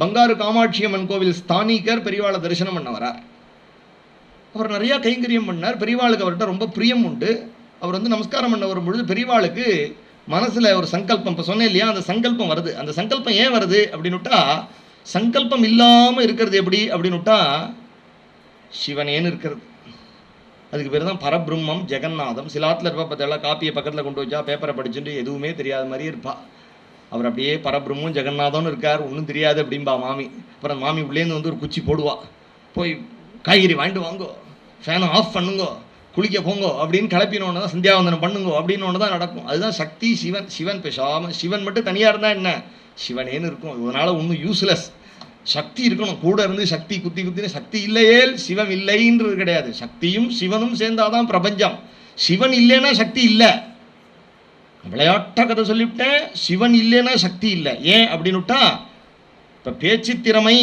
பங்காரு காமாட்சி அம்மன் கோவில் ஸ்தானிகர் பெரியவாளை தரிசனம் பண்ண வரார். அவர் நிறையா கைங்கரியம் பண்ணார். பெரியவாளுக்கு அவர்கிட்ட ரொம்ப பிரியம் உண்டு. அவர் வந்து நமஸ்காரம் பண்ண வரும்பொழுது பெரியவாளுக்கு மனசில் ஒரு சங்கல்பம், இப்போ சொன்னேன் இல்லையா, அந்த சங்கல்பம் வருது. அந்த சங்கல்பம் ஏன் வருது அப்படின்னுட்டா, சங்கல்பம் இல்லாமல் இருக்கிறது எப்படி அப்படின்னுட்டா சிவனேன்னு இருக்கிறது. அதுக்கு பேர் தான் பரபிரம்மம் ஜெகநாதம். சில ஆற்றுல இருப்பா பார்த்தா காப்பியை பக்கத்தில் கொண்டு வச்சா பேப்பரை படிச்சுட்டு எதுவுமே தெரியாத மாதிரியே இருப்பா. அவர் அப்படியே பரபிரம்மம் ஜெகநாதம்னு இருக்கார், ஒன்றும் தெரியாது அப்படின்பா மாமி. அப்புறம் மாமி உள்ளேருந்து வந்து ஒரு குச்சி போடுவா, போய் காய்கறி வாங்கிட்டு வாங்கோ, ஃபேனை ஆஃப் பண்ணுங்கோ, குளிக்க போங்கோ அப்படின்னு கிளப்பினோன்னு தான் சந்தியாவந்தனம் பண்ணுங்கோ அப்படின்னு ஒன்று தான் நடக்கும். அதுதான் சக்தி. சிவன் சிவன் பேசாமல் சிவன் மட்டும் தனியாக இருந்தால் என்ன, சிவனேன்னு இருக்கும். அதனால் ஒன்றும் யூஸ்லெஸ். சக்தி இருக்கணும் கூட இருந்து. சக்தி குத்தி குத்தின்னு சக்தி இல்லையே சிவம் இல்லைன்றது கிடையாது. சக்தியும் சிவனும் சேர்ந்தாதான் பிரபஞ்சம். சிவன் இல்லைன்னா சக்தி இல்லை. விளையாட்ட கதை சொல்லிவிட்டேன், சிவன் இல்லைன்னா சக்தி இல்லை. ஏன் அப்படின்னுட்டா, இப்போ பேச்சு திறமை,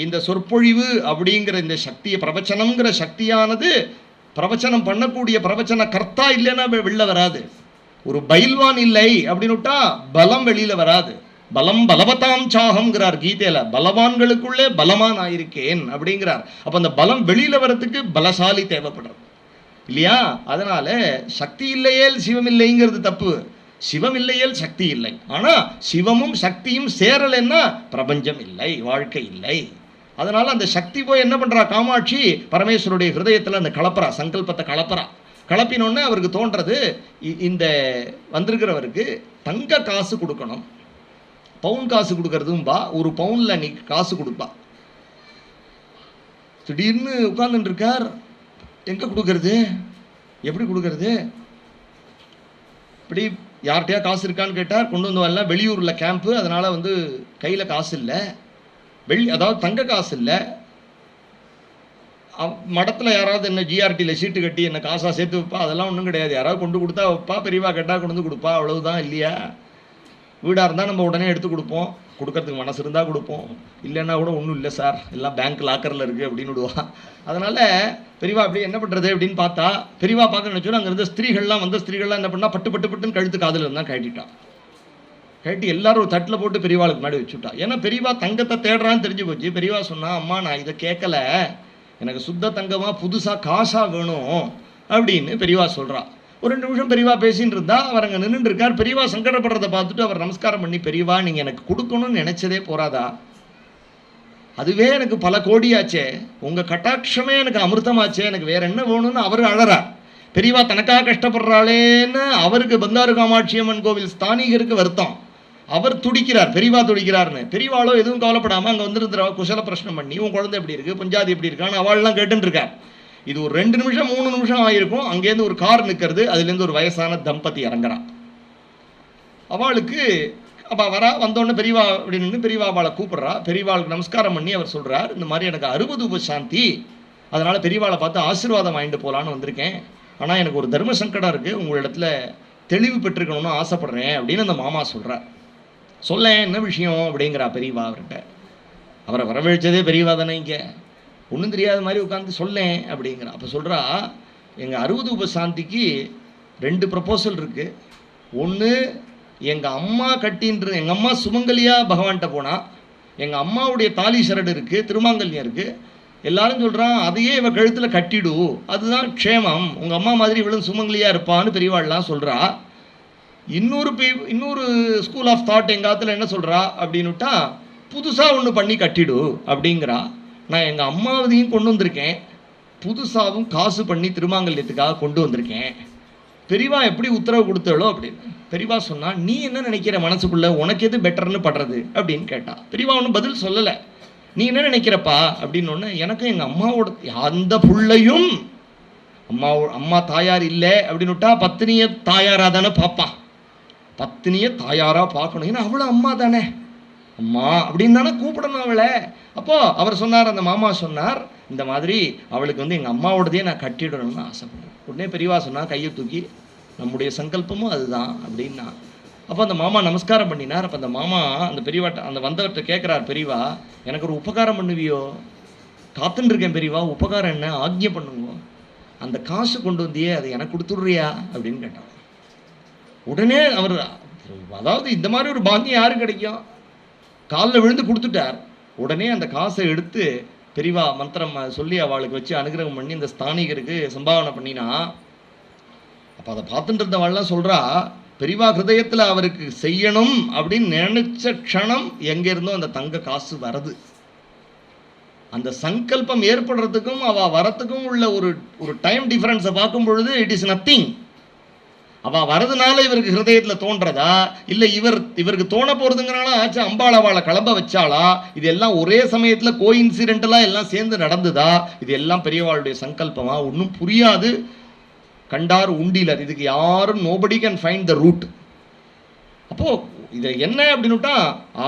இந்த சொற்பொழிவு அப்படிங்கிற இந்த சக்தியை, பிரவச்சனம்ங்கிற சக்தியானது பிரவச்சனம் பண்ணக்கூடிய பிரவச்சன கர்த்தா இல்லைன்னா வெளில வராது. ஒரு பைல்வான் இல்லை அப்படின்னுட்டா பலம் வெளியில வராது. பலம் பலவதாம் சாகம்ங்கிறார் கீதையில. பலவான்களுக்குள்ளே பலமான் ஆயிருக்கேன் அப்படிங்கிறார். அப்போ அந்த பலம் வெளியில வரத்துக்கு பலசாலி தேவைப்படுறது இல்லையா? அதனால சக்தி இல்லையேல் சிவம் இல்லைங்கிறது தப்பு. சிவம் இல்லையேல் சக்தி இல்லை. ஆனால் சிவமும் சக்தியும் சேரலைன்னா பிரபஞ்சம் இல்லை, வாழ்க்கை இல்லை. அதனால அந்த சக்தி போய் என்ன பண்றா, காமாட்சி பரமேஸ்வருடைய ஹிருதயத்தில் அந்த கலப்பரா, சங்கல்பத்தை கலப்பரா. கலப்பினோன்னு அவருக்கு தோன்றது, இந்த வந்திருக்கிறவருக்கு தங்க காசு கொடுக்கணும். பவுன் காசு கொடுக்கறதும்பா, ஒரு பவுன்ல நீ காசு கொடுப்பா. திடீர்னு உட்கார்ந்துட்டு இருக்கார், எங்க கொடுக்கறது, எப்படி கொடுக்கறது, இப்படி யார்கிட்டயா காசு இருக்கான்னு கேட்டார். கொண்டு வந்து வரல, வெளியூர்ல கேம்ப்பு, அதனால வந்து கையில காசு இல்லை, அதாவது தங்க காசு இல்லை. மடத்தில் யாராவது என்ன ஜிஆர்டியில் சீட்டு கட்டி என்ன காசாக சேர்த்து வைப்பா, அதெல்லாம் ஒன்றும் கிடையாது. யாராவது கொண்டு கொடுத்தா வைப்பா, பெரியவா கேட்டால் கொண்டு வந்து கொடுப்பா, அவ்வளவுதான். இல்லையா, வீடாக இருந்தால் நம்ம உடனே எடுத்து கொடுப்போம், கொடுக்கறதுக்கு மனசு இருந்தால் கொடுப்போம், இல்லைன்னா கூட ஒன்றும் இல்லை சார், எல்லாம் பேங்க் லாக்கரில் இருக்குது அப்படின்னு விடுவா. அதனால் பெரியவா அப்படி என்ன பண்ணுறது அப்படின்னு பார்த்தா, பெரியவா பார்க்க நினச்சோன்னா அங்கே இருந்த ஸ்திரீகள்லாம் வந்த ஸ்திரீகள்லாம் என்ன பண்ணால் பட்டு பட்டு பட்டுன்னு கழுத்து காதில் இருந்தால் கழட்டிட்டான். கழட்டி எல்லாரும் ஒரு தட்டில் போட்டு பெரியவாளுக்கு முன்னாடி வச்சுட்டா. ஏன்னா பெரியவா தங்கத்தை தேடுறான்னு தெரிஞ்சு போச்சு. பெரியவா சொன்னா, அம்மா நான் இதை கேட்கல, எனக்கு சுத்த தங்கமாக புதுசாக காசாக வேணும் அப்படின்னு பெரியவா சொல்கிறா. ஒரு 2 நிமிஷம் பெரியவா பேசின்னு இருந்தா, அவர் அங்கே நின்றுட்டு இருக்கார். பெரியவா சங்கடப்படுறதை பார்த்துட்டு அவர் நமஸ்காரம் பண்ணி, பெரியவா நீங்கள் எனக்கு கொடுக்கணும்னு நினச்சதே போறாதா, அதுவே எனக்கு பல கோடியாச்சே, உங்கள் கட்டாட்சமே எனக்கு அமிர்தமாச்சே, எனக்கு வேற என்ன வேணும்னு அவர் அழறார். பெரியவா தனக்காக கஷ்டப்படுறாளேன்னு அவருக்கு பந்தாரு காமாட்சி அம்மன் கோவில் ஸ்தானிகருக்கு வருத்தம். அவர் துடிக்கிறார், பெரியவா துடிக்கிறார்னு. பெரியவாளோ எதுவும் கவலைப்படாமல் அங்கே வந்துருந்துருவா, குசல பிரச்சனை பண்ணி உன் குழந்தை எப்படி இருக்குது, பஞ்சாதி எப்படி இருக்கான்னு அவள்லாம் கேட்டுன்னு இருக்கார். இது ஒரு 2 நிமிஷம் 3 நிமிஷம் ஆகிருக்கும். அங்கேருந்து ஒரு கார் நிற்கிறது, அதுலேருந்து ஒரு வயசான தம்பதி இறங்குறான். அவளுக்கு அப்போ வரா, வந்தோடனே பெரியவா அப்படின்னு பெரியவா அவளை கூப்பிட்றா. பெரியவாளுக்கு நமஸ்காரம் பண்ணி அவர் சொல்கிறார், இந்த மாதிரி எனக்கு 60 உபசாந்தி, அதனால் பெரியவாளை பார்த்து ஆசீர்வாதம் வாங்கிட்டு போகலான்னு வந்திருக்கேன். ஆனால் எனக்கு ஒரு தர்ம சங்கடம் இருக்குது, உங்களிடத்துல தெளிவு பெற்றுக்கணும்னு ஆசைப்படுறேன் அப்படின்னு அந்த மாமா சொல்கிறார். சொல்ல என்ன விஷயம் அப்படிங்கிறா பெரியவா அவர்கிட்ட. அவரை வரவழைச்சதே பெரியவா தானே, இங்கே ஒன்றும் தெரியாத மாதிரி உட்காந்து சொல்லேன் அப்படிங்கிறா. அப்போ சொல்கிறா, எங்கள் 60 உபசாந்திக்கு 2 ப்ரப்போசல் இருக்குது. ஒன்று, எங்கள் அம்மா கட்டின்ற, எங்கள் அம்மா சுமங்கலியாக பகவான்கிட்ட போனால், எங்கள் அம்மாவுடைய தாலி சரடு இருக்குது, திருமாங்கல்யம் இருக்குது, எல்லாரும் சொல்கிறான் அதையே இவ கழுத்தில் கட்டிடு, அதுதான் க்ஷேமம், உங்கள் அம்மா மாதிரி இவளும் சுமங்கலியாக இருப்பான்னு பெரியவாள்லாம் சொல்கிறா. இன்னொரு ஸ்கூல் ஆஃப் தாட் எங்காத்துல என்ன சொல்கிறா அப்படின்னுட்டா, புதுசாக ஒன்று பண்ணி கட்டிடு அப்படிங்கிறா. நான் எங்கள் அம்மாவதையும் கொண்டு வந்திருக்கேன், புதுசாகவும் காசு பண்ணி திருமாங்கல்யத்துக்காக கொண்டு வந்திருக்கேன், பெரியவா எப்படி உத்தரவு கொடுத்தாளோ அப்படின்னு. பெரியவா சொன்னா, நீ என்ன நினைக்கிற மனசுக்குள்ள, உனக்கு எது பெட்டர்னு படுறது அப்படின்னு கேட்டா. பெரியவா ஒன்றும் பதில் சொல்லலை. நீ என்ன நினைக்கிறப்பா அப்படின்னு ஒன்று, எனக்கு எங்கள் அம்மாவோட அந்த புள்ளையும் அம்மா தாயார் இல்லை அப்படின்னுட்டா பத்தினியை தாயாராக தானே பார்ப்பான், பத்தினியை தாயாராக பார்க்கணும், ஏன்னா அவளை அம்மா தானே, அம்மா அப்படின்னு தானே கூப்பிடணும் அவளை. அப்போ அவர் சொன்னார், அந்த மாமா சொன்னார், இந்த மாதிரி அவளுக்கு வந்து எங்கள் அம்மாவோடதையே நான் கட்டிடணும்னு ஆசைப்படுறேன். உடனே பெரியவா சொன்னால் கையை தூக்கி, நம்முடைய சங்கல்பமும் அதுதான் அப்படின்னா. அப்போ அந்த மாமா நமஸ்காரம் பண்ணினார். அப்போ அந்த மாமா அந்த பெரியவாட்ட, அந்த வந்தவர்கிட்ட கேட்குறார், பெரியவா எனக்கு ஒரு உபகாரம் பண்ணுவியோ, காத்துன்னு இருக்கேன் பெரியவா, உபகாரம் என்ன, ஆக்ஞை பண்ணுங்க, அந்த காசு கொண்டு வந்தியே அதை எனக்கு கொடுத்துட்றியா அப்படின்னு கேட்டான். உடனே அவர், அதாவது இந்த மாதிரி ஒரு பாக்கியம் யாரு கிடைக்கும், காலில் விழுந்து கொடுத்துட்டார். உடனே அந்த காசை எடுத்து பெரிவா மந்திரம் சொல்லி அவளுக்கு வச்சு அனுகிரகம் பண்ணி இந்த ஸ்தானிகருக்கு சம்பாவனை பண்ணினா, அப்போ அதை பார்த்துட்டு இருந்தவாள்லாம் சொல்கிறா, பெரிவா ஹிருதயத்தில் அவருக்கு செய்யணும் அப்படின்னு நினைச்ச க்ஷணம் எங்கேருந்தோ அந்த தங்க காசு வருது. அந்த சங்கல்பம் ஏற்படுறதுக்கும் அவள் வரத்துக்கும் உள்ள ஒரு டைம் டிஃபரன்ஸை பார்க்கும் பொழுது இட் இஸ் நத்திங். அவள் வரதுனால இவருக்கு ஹிருதயத்தில் தோன்றதா, இல்லை இவருக்கு தோண போகிறதுங்கிறனால ஆச்சு அம்பாள் அவளை கிளம்ப வச்சாளா, இது எல்லாம் ஒரே சமயத்தில் கோஇன்சிடென்டலாக எல்லாம் சேர்ந்து நடந்துதா, இது எல்லாம் பெரியவாளுடைய சங்கல்பமா, ஒன்றும் புரியாது. கண்டார் உண்டிலர், இதுக்கு யாரும் nobody can find the root. அப்போது இது என்ன அப்படின்னுட்டா,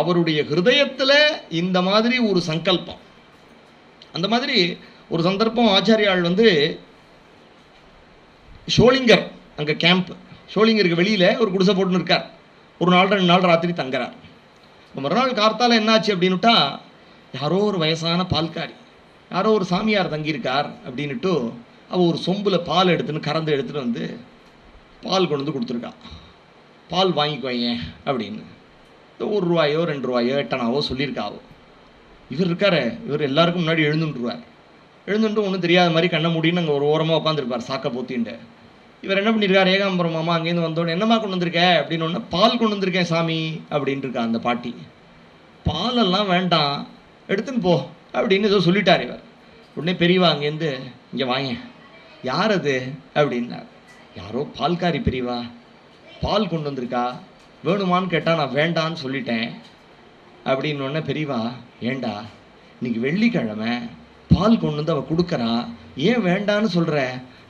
அவருடைய ஹிருதயத்தில் இந்த மாதிரி ஒரு சங்கல்பம். அந்த மாதிரி ஒரு சந்தர்ப்பம் ஆச்சாரியால் ஷோலிங்கர் அங்கே கேம்ப், ஷோலிங்கருக்கு வெளியில் ஒரு குடிசை போட்டுன்னு இருக்கார். ஒரு நாள் 2 நாள் ராத்திரி தங்குறார். மறுநாள் கார்த்தால என்னாச்சு அப்படின்னுட்டா, யாரோ ஒரு வயசான பால்காரி, யாரோ ஒரு சாமியார் தங்கியிருக்கார் அப்படின்னுட்டு அவள் ஒரு சொம்பில் பால் கறந்து எடுத்துகிட்டு பால் கொண்டு வந்து கொடுத்துருக்கா. பால் வாங்கிக்குவாங்க அப்படின்னு 1 ரூபாயோ 2 ரூபாயோ 8 அணாவோ சொல்லியிருக்காவோ. இவர் இருக்காரு, இவர் எல்லாருக்கும் முன்னாடி எழுந்துட்டுருவார். எழுந்துட்டு ஒன்றும் தெரியாத மாதிரி கண்ணை மூடின்னு அங்கே ஒரு ஓரமாக உட்காந்துருப்பார் சாக்கை போத்தின்ட்டு. இவர் என்ன பண்ணியிருக்கார், ஏகாம்பரம் மாமா அங்கேருந்து வந்தோடனே என்னம்மா கொண்டு வந்திருக்கேன் அப்படின்னு ஒன்று, பால் கொண்டு வந்திருக்கேன் சாமி அப்படின்ட்டு இருக்கா அந்த பாட்டி. பாலெல்லாம் வேண்டாம் எடுத்துன்னு போ அப்படின்னு ஏதோ சொல்லிட்டார் இவர். உடனே பெரியவா அங்கேருந்து இங்கே வாங்க, யார் அது அப்படின்னார். யாரோ பால்காரி பெரியவா, பால் கொண்டு வந்திருக்கா, வேணுமான்னு கேட்டால் நான் வேண்டான்னு சொல்லிட்டேன் அப்படின்னு ஒன்று. பெரியவா, ஏண்டா இன்னைக்கு வெள்ளிக்கிழமை பால் கொண்டு வந்து அவள் கொடுக்குறா, ஏன் வேண்டான்னு சொல்கிற,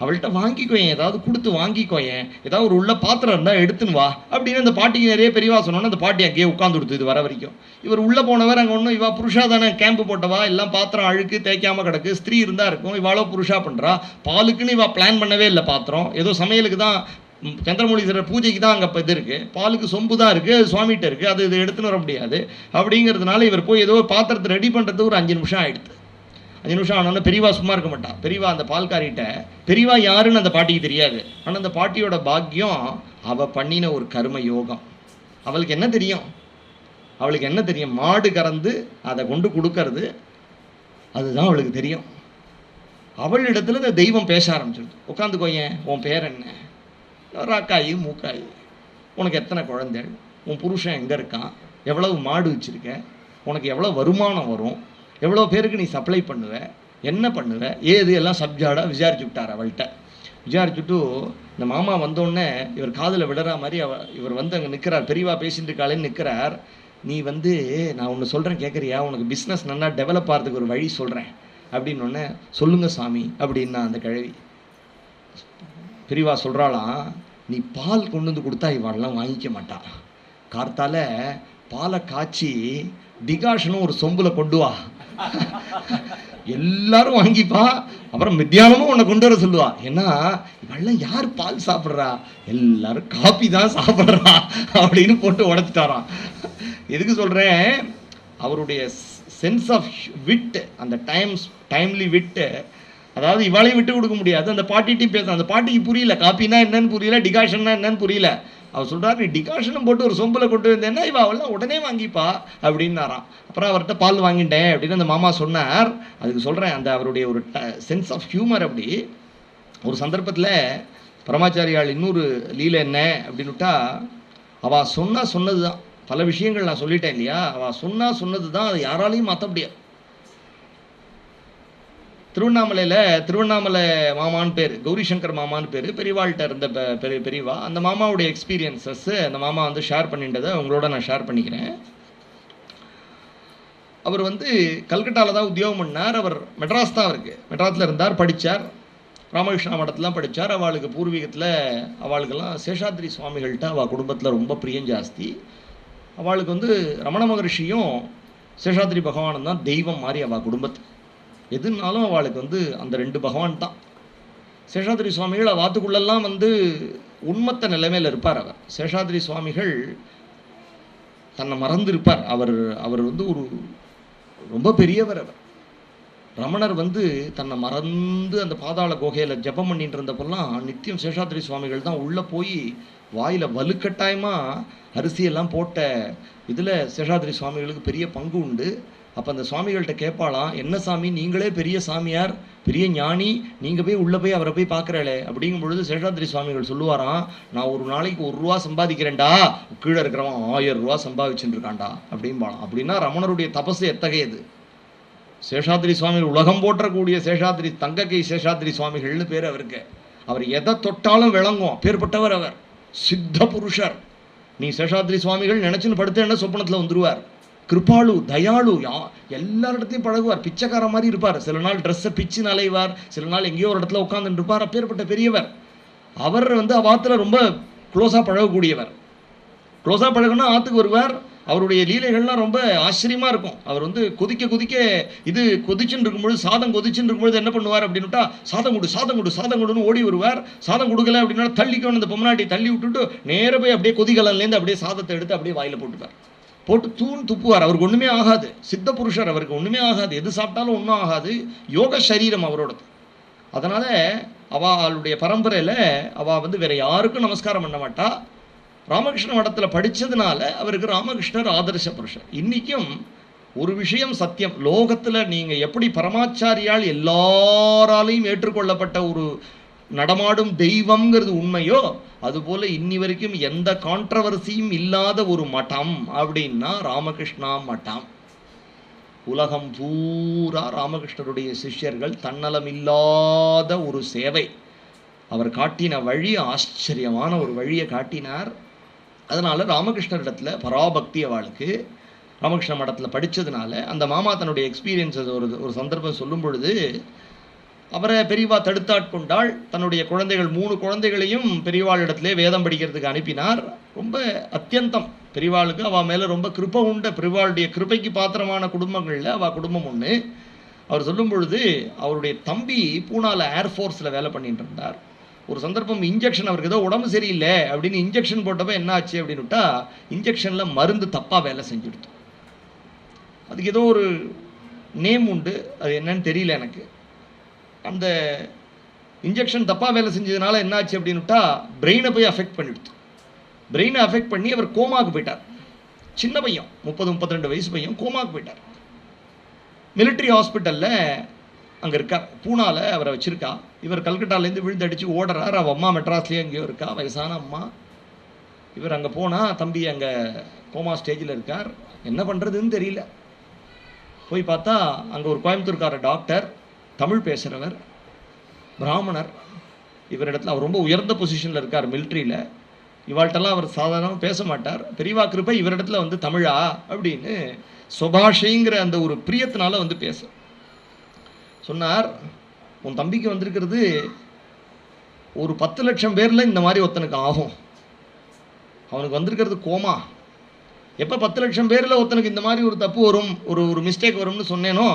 அவள்கிட்ட வாங்கிக்கோயேன், ஏதாவது கொடுத்து வாங்கிக்கோயேன், ஏதாவது ஒரு உள்ள பாத்திரம் இருந்தால் எடுத்துன்னு வா அப்படின்னு அந்த பாட்டிக்கு நிறைய பெரியவா சொன்னோன்னா அந்த பாட்டி அங்கேயே உட்காந்து கொடுத்து இது வர வரைக்கும். இவர் உள்ளே போனவர் அங்கே ஒன்றும், இவா புருஷா தானே கேம்பு போட்டவா, எல்லாம் பாத்திரம் அழுக்கு தேய்க்காமல் கிடக்கு, ஸ்திரீ இருந்தால் இருக்கும், இவாளோ புருஷா பண்ணுறா, பாலுக்குன்னு இவா பிளான் பண்ணவே இல்லை பாத்திரம், ஏதோ சமையலுக்கு தான் சந்திரமௌலீஸ்வரர் பூஜைக்கு தான் அங்கே இது இருக்குது, பாலுக்கு சொம்பு தான் இருக்குது, அது சுவாமிகிட்ட இருக்குது, அது இது எடுத்துன்னு வர முடியாது அப்படிங்கிறதுனால இவர் போய் ஏதோ பாத்திரத்தை ரெடி பண்ணுறதுக்கு ஒரு 5 நிமிஷம் ஆகிடுது. 5 நிமிஷம் ஆனோன்னா பெரியவா சும்மா இருக்க மாட்டா. பெரியவா அந்த பால்காரிட்ட, பெரியவா யாருன்னு அந்த பாட்டிக்கு தெரியாது, ஆனால் அந்த பாட்டியோட பாக்கியம் அவள் பண்ணின ஒரு கர்ம யோகம். அவளுக்கு என்ன தெரியும், அவளுக்கு என்ன தெரியும், மாடு கறந்து அதை கொண்டு கொடுக்கறது, அதுதான் அவளுக்கு தெரியும். அவளிடத்துல இந்த தெய்வம் பேச ஆரம்பிச்சிருது. உட்காந்துக்கோயேன், உன் பேர் என்ன, ராக்காயி மூக்காயி, உனக்கு எத்தனை குழந்தைகள், உன் புருஷன் எங்கே இருக்கான், எவ்வளவு மாடு வச்சுருக்க, உனக்கு எவ்வளோ வருமானம் வரும், எவ்வளோ பேருக்கு நீ சப்ளை பண்ணுவ, என்ன பண்ணுவ, ஏது எல்லாம் சப்ஜாடாக விசாரிச்சு விட்டார் அவள்கிட்ட. விசாரிச்சுட்டு இந்த மாமா வந்தோடனே இவர் காதில் விடுற மாதிரி இவர் அங்கே நிற்கிறார். பெரியவா பேசிட்டு இருக்காளேன்னு நிற்கிறார். நீ நான் ஒன்று சொல்கிறேன் கேட்குறியா, உனக்கு பிஸ்னஸ் நல்லா டெவலப் ஆகிறதுக்கு ஒரு வழி சொல்கிறேன் அப்படின்னு ஒன்று. சொல்லுங்க சாமி அப்படின்னா அந்த கிழவி. பெரியவா சொல்கிறாளாம், நீ பால் கொண்டு வந்து கொடுத்தா இவாளெல்லாம் வாங்கிக்க மாட்டா, கார்த்தால பாலை காய்ச்சி டிகாஷனும் ஒரு சொம்பில் கொண்டு வா, எல்லாரும் வாங்கிப்பா, அப்புறம் மத்தியானமும் உன்னை கொண்டு வர சொல்லுவா. ஏன்னா இவெல்லாம் யார் பால் சாப்பிட்றா, எல்லாரும் காப்பி தான் சாப்பிட்றா அப்படின்னு போட்டு உடைச்சிட்டாராம். எதுக்கு சொல்கிறேன், அவருடைய சென்ஸ் ஆஃப் விட், அந்த டைம்லி விட்டு, அதாவது இவாளையும் விட்டு கொடுக்க முடியாது, அந்த பாட்டிகிட்டையும் பேச, அந்த பாட்டிக்கு புரியல, காப்பினா என்னன்னு புரியல, டிகாஷன்னா என்னன்னு புரியல. அவர் சொல்கிறார், நீ டிகாஷனும் போட்டு ஒரு சொம்பில் கொண்டு வந்தேன்னா இவெல்லாம் உடனே வாங்கிப்பா அப்படின்னாராம். அப்புறம் அவர்கிட்ட பால் வாங்கிட்டேன் அப்படின்னு அந்த மாமா சொன்னார். அதுக்கு சொல்கிறேன், அந்த அவருடைய ஒரு சென்ஸ் ஆஃப் ஹியூமர். அப்படி ஒரு சந்தர்ப்பத்தில் பரமாச்சாரியால் இன்னொரு லீலை என்ன அப்படின்னுட்டா, அவள் சொன்னது தான், பல விஷயங்கள் நான் சொல்லிட்டேன் இல்லையா, அவள் சொன்னது தான், அதை யாராலையும் மாற்ற முடியாது. திருவண்ணாமலை மாமான்னு பேர், கௌரி சங்கர் மாமான்னு பேர், பெரியவாள்கிட்ட இருந்த பெரியவா. அந்த மாமாவுடைய எக்ஸ்பீரியன்சஸ் அந்த மாமா ஷேர் பண்ணிட்டதை உங்களோட நான் ஷேர் பண்ணிக்கிறேன். அவர் கல்கட்டாவில் தான் உத்தியோகம் பண்ணார். அவர் மெட்ராஸ் தான், மெட்ராஸில் இருந்தார், படித்தார், ராமகிருஷ்ணா மடத்துலாம் படித்தார். அவளுக்கு பூர்வீகத்தில் அவளுக்கெல்லாம் சேஷாத்ரி சுவாமிகள்கிட்ட அவள் குடும்பத்தில் ரொம்ப பிரியம் ஜாஸ்தி. அவளுக்கு ரமண மகரிஷியும் சேஷாத்ரி பகவானும் தான் தெய்வம் மாதிரி அவள் குடும்பத்துக்கு. எதுனாலும் அவளுக்கு அந்த 2 பகவான் தான். சேஷாத்ரி சுவாமிகள் வாத்துக்குள்ளெல்லாம் உண்மத்த நிலைமையில் இருப்பார். அவர் சேஷாத்ரி சுவாமிகள் தன்னை மறந்து இருப்பார். அவர் ஒரு ரொம்ப பெரியவர். அவர் ரமணர் தன்னை மறந்து அந்த பாதாள குகையில் ஜபம் பண்ணிட்டு இருந்தப்பெல்லாம் நித்தியம் சேஷாத்ரி சுவாமிகள் தான் உள்ளே போய் வாயில் வலுக்கட்டாயமாக அரிசியெல்லாம் போட்ட இதில் சேஷாத்ரி சுவாமிகளுக்கு பெரிய பங்கு உண்டு. அப்போ அந்த சுவாமிகள்கிட்ட கேட்பாளாம், என்ன சாமி நீங்களே பெரிய சாமியார், பெரிய ஞானி, நீங்கள் போய் உள்ளே போய் அவரை போய் பார்க்குறாளே அப்படிங்கும் பொழுது சேஷாத்ரி சுவாமிகள் சொல்லுவாராம், நான் ஒரு நாளைக்கு 1 ரூபா சம்பாதிக்கிறேன்டா, கீழே இருக்கிறவன் 1000 ரூபா சம்பாதிச்சுட்டு இருக்கான்டா அப்படின்பாளாம். அப்படின்னா ரமணருடைய தபசு எத்தகையது. சேஷாத்ரி சுவாமிகள் உலகம் போற்றக்கூடிய சேஷாத்ரி, தங்கக்கை சேஷாத்ரி சுவாமிகள்னு பேர் அவருக்கு. அவர் எதை தொட்டாலும் விளங்கும், பேர்பட்டவர் அவர், சித்த புருஷர். நீ சேஷாத்ரி சுவாமிகள் நினைச்சுன்னு படுத்தேன்னா சொப்பனத்தில் வந்துருவார். கிருபாலு, தயாளு, எல்லாரிடத்தையும் பழகுவார். பிச்சைக்கார மாதிரி இருப்பார். சில நாள் ட்ரெஸ்ஸை பிச்சு நலைவார், சில நாள் எங்கேயோ ஒரு இடத்துல உட்காந்துட்டு இருப்பார். அப்பேற்பட்ட பெரியவர் அவர். அவாத்துல ரொம்ப க்ளோஸாக பழகக்கூடியவர். க்ளோஸாக பழகுனா ஆற்றுக்கு வருவார். அவருடைய லீலைகள்லாம் ரொம்ப ஆச்சரியமாக இருக்கும். அவர் கொதிக்க கொதிக்க இது கொதிச்சுன்னு இருக்கும்பொழுது, சாதம் கொதிச்சுன்னு இருக்கும்பொழுது என்ன பண்ணுவார் அப்படின்னுட்டா, சாதம் கொடு சாதம் கொடு சாதம் கொடுன்னு ஓடி வருவார். சாதம் கொடுக்கல அப்படின்னா தள்ளிக்கணும், அந்த பொம்மநாட்டி தள்ளி விட்டுட்டு நேர போய் அப்படியே கொதிகலன்லேருந்து அப்படியே சாதத்தை எடுத்து அப்படியே வாயில் போட்டுப்பார். போட்டு துப்புவார். அவருக்கு ஒன்றுமே ஆகாது. சித்த புருஷர், அவருக்கு ஒன்றுமே ஆகாது. எது சாப்பிட்டாலும் ஒன்றும் ஆகாது. யோக சரீரம் அவரோடது. அதனால் அவளுடைய பரம்பரையில் அவள் வேற யாருக்கும் நமஸ்காரம் பண்ண மாட்டா. ராமகிருஷ்ண மடத்தில் படித்ததுனால அவருக்கு ராமகிருஷ்ணர் ஆதர்ச புருஷர். இன்றைக்கும் ஒரு விஷயம் சத்தியம், லோகத்தில் நீங்கள் எப்படி பரமாச்சாரியால் எல்லாராலையும் ஏற்றுக்கொள்ளப்பட்ட ஒரு நடமாடும் தெய்வம்ங்கிறது உண்மையோ, அதுபோல் இன்னி வரைக்கும் எந்த கான்ட்ரவர்சியும் இல்லாத ஒரு மட்டம் அப்படின்னா ராமகிருஷ்ணா மட்டம். உலகம் பூரா ராமகிருஷ்ணருடைய சிஷ்யர்கள், தன்னலம் இல்லாத ஒரு சேவை. அவர் காட்டின வழி ஆச்சரியமான ஒரு வழியை காட்டினார். அதனால் ராமகிருஷ்ணரிடத்தில் பராபக்தி அவளுக்கு. ராமகிருஷ்ண மடத்தில் படித்ததுனால அந்த மாமா தன்னுடைய எக்ஸ்பீரியன்ஸஸ் ஒரு சந்தர்ப்பம் சொல்லும் பொழுது, அவரை பெரியவா தடுத்தாட்கொண்டாள். தன்னுடைய குழந்தைகள் 3 குழந்தைகளையும் பெரியவாளிடத்திலே வேதம் படிக்கிறதுக்கு அனுப்பினார். ரொம்ப அத்தியந்தம் பெரியவாளுக்கு அவள் மேலே ரொம்ப கிருப்பை உண்டு. பெரியவாளுடைய கிருப்பைக்கு பாத்திரமான குடும்பங்களில் அவள் குடும்பம் ஒன்று. அவர் சொல்லும் பொழுது, அவருடைய தம்பி பூனாவில் ஏர்ஃபோர்ஸில் வேலை பண்ணிட்டு இருந்தார். ஒரு சந்தர்ப்பம் இன்ஜெக்ஷன், அவருக்கு ஏதோ உடம்பு சரியில்லை அப்படின்னு இன்ஜெக்ஷன் போட்டப்போ என்ன ஆச்சு அப்படின்னுட்டா, இன்ஜெக்ஷனில் மருந்து தப்பாக வேலை செஞ்சுடுது. அதுக்கு ஏதோ ஒரு நேம் உண்டு, அது என்னன்னு தெரியல எனக்கு. அந்த இன்ஜெக்ஷன் தப்பாக வேலை செஞ்சதுனால என்னாச்சு அப்படின்னுட்டா, பிரெயினை போய் அஃபெக்ட் பண்ணிடுது. பிரெயினை அஃபெக்ட் பண்ணி அவர் கோமாவுக்கு போயிட்டார். சின்ன பையன், 30-32 வயசு பையன் கோமாவுக்கு போயிட்டார். மிலிட்ரி ஹாஸ்பிட்டலில் அங்கே இருக்கார். பூனாவில் அவரை வச்சுருக்கா. இவர் கல்கட்டாலேருந்து விழுந்தடிச்சு ஓடுறார். அவள் அம்மா மெட்ராஸ்லேயே எங்கேயோ இருக்கா, வயசான அம்மா. இவர் அங்கே போனால் தம்பி அங்கே கோமா ஸ்டேஜில் இருக்கார். என்ன பண்ணுறதுன்னு தெரியல. போய் பார்த்தா அங்கே ஒரு கோயம்புத்தூர்கார டாக்டர், தமிழ் பேசுகிறவர், பிராமணர். இவரிடத்துல அவர் ரொம்ப உயர்ந்த பொசிஷனில் இருக்கார் மிலிட்ரியில். இவாள்கிட்டலாம் அவர் சாதாரணமாக பேச மாட்டார். பெரியவா கிருப்பை இவரிடத்துல தமிழா அப்படின்னு சுபாஷைங்கிற அந்த ஒரு பிரியத்தினால பேச சொன்னார். உன் தம்பிக்கு வந்திருக்கிறது ஒரு 10 லட்சம் பேரில் இந்த மாதிரி ஒருத்தனுக்கு ஆகும். அவனுக்கு வந்திருக்கிறது கோமா. எப்போ 10 லட்சம் பேரில் ஒருத்தனுக்கு இந்த மாதிரி ஒரு தப்பு வரும், ஒரு மிஸ்டேக் வரும்னு சொன்னேனோ,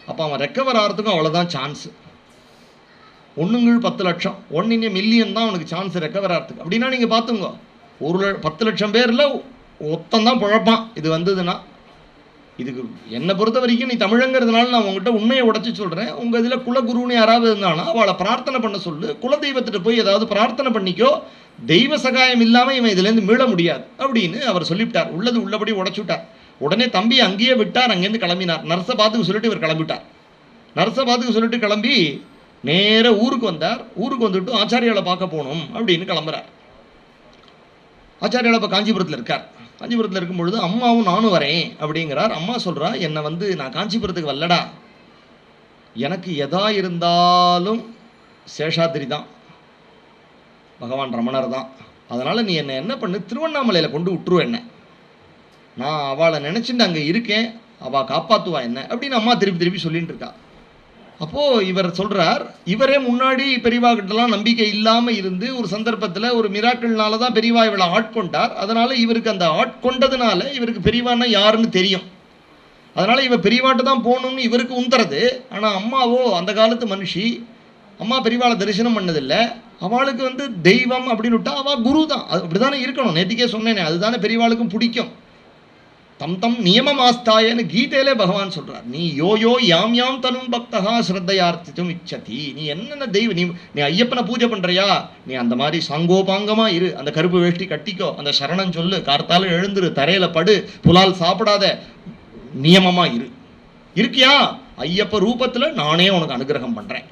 அப்போ அவன் ரெக்கவர் ஆகிறதுக்கும் அவ்வளோதான் சான்ஸு. 1/10 லட்சம், 1 in a million தான் அவனுக்கு சான்ஸ் ரெக்கவர் ஆகிறதுக்கு. அப்படின்னா நீங்கள் பார்த்துங்க, 10 லட்சம் பேரில் ஒருத்தந்தான் பழப்பான் இது வந்ததுன்னா. இதுக்கு என்னை பொறுத்த வரைக்கும், நீ தமிழங்கிறதுனால நான் உங்கள்கிட்ட உண்மையை உடச்சி சொல்கிறேன். உங்கள் இதில் குலகுருன்னு யாராவது இருந்தானா அவளை பிரார்த்தனை பண்ண சொல்லு. குலதெய்வத்திட்ட போய் ஏதாவது பிரார்த்தனை பண்ணிக்கோ. தெய்வ சகாயம் இல்லாமல் இவன் இதுலேருந்து மீள முடியாது அப்படின்னு அவர் சொல்லிவிட்டார். உள்ளது உள்ளபடி உடச்சி விட்டார். உடனே தம்பி அங்கேயே விட்டார். அங்கேருந்து கிளம்பினார். நர்ஸை பார்த்துக்க சொல்லிட்டு இவர் கிளம்பிட்டார். நர்ஸை பார்த்துக்க சொல்லிட்டு கிளம்பி நேர ஊருக்கு வந்தார். ஊருக்கு வந்துட்டு ஆச்சாரியாவை பார்க்க போகணும் அப்படின்னு கிளம்புறார். ஆச்சாரியாவை இப்போ காஞ்சிபுரத்தில் இருக்கார். காஞ்சிபுரத்தில் இருக்கும் பொழுது அம்மாவும் நானும் வரேன் அப்படிங்கிறார். அம்மா சொல்கிறா, என்னை நான் காஞ்சிபுரத்துக்கு வரலடா, எனக்கு எதா இருந்தாலும் சேஷாத்ரி தான், பகவான் ரமணர் தான். அதனால் நீ என்னை என்ன பண்ணு, திருவண்ணாமலையில் கொண்டு விட்டுருவேன். என்ன நான் அவளை நினச்சிட்டு அங்கே இருக்கேன், அவள் காப்பாற்றுவா என்ன அப்படின்னு அம்மா திருப்பி சொல்லிட்டு இருக்கா. அப்போது இவர் சொல்கிறார், இவரே முன்னாடி பெரியவா கிட்டலாம் நம்பிக்கை இல்லாமல் இருந்து ஒரு சந்தர்ப்பத்தில் ஒரு மிராக்கிள்னால தான் பெரியவா இவளை ஆட்கொண்டார். அதனால் இவருக்கு அந்த ஆட்கொண்டதுனால இவருக்கு பெரியவான்னா யாருன்னு தெரியும். அதனால் இவர் பெரியவாட்ட தான் போகணும்னு இவருக்கு உந்துறது. ஆனால் அம்மாவோ அந்த காலத்து மனுஷி, அம்மா பெரியவாளை தரிசனம் பண்ணதில்லை. அவளுக்கு தெய்வம் அப்படின்னு விட்டா அவள் குரு தான். அது அப்படி தானே இருக்கணும். நேற்றுக்கே சொன்னேனே, அதுதானே பெரியவாளுக்கும் பிடிக்கும். தம் தம் நியமம் ஆஸ்தாயன்னு கீதையிலே பகவான் சொல்கிறார். நீ யோயோ யாம் யாம் தனும் பக்தகா ஸ்ரத்தையார்த்தித்தும் இச்சதி. நீ என்னென்ன தெய்வம், நீ ஐயப்பனை பூஜை பண்ணுறியா, நீ அந்த மாதிரி சாங்கோபாங்கமாக இரு. அந்த கருப்பு வேஷ்டி கட்டிக்கோ, அந்த சரணம் சொல்லு, கார்த்தாலும் எழுந்துரு, தரையில் படு, புலால் சாப்பிடாத, நியமமாக இரு. இருக்கியா? ஐயப்ப ரூபத்தில் நானே உனக்கு அனுகிரகம் பண்ணுறேன்.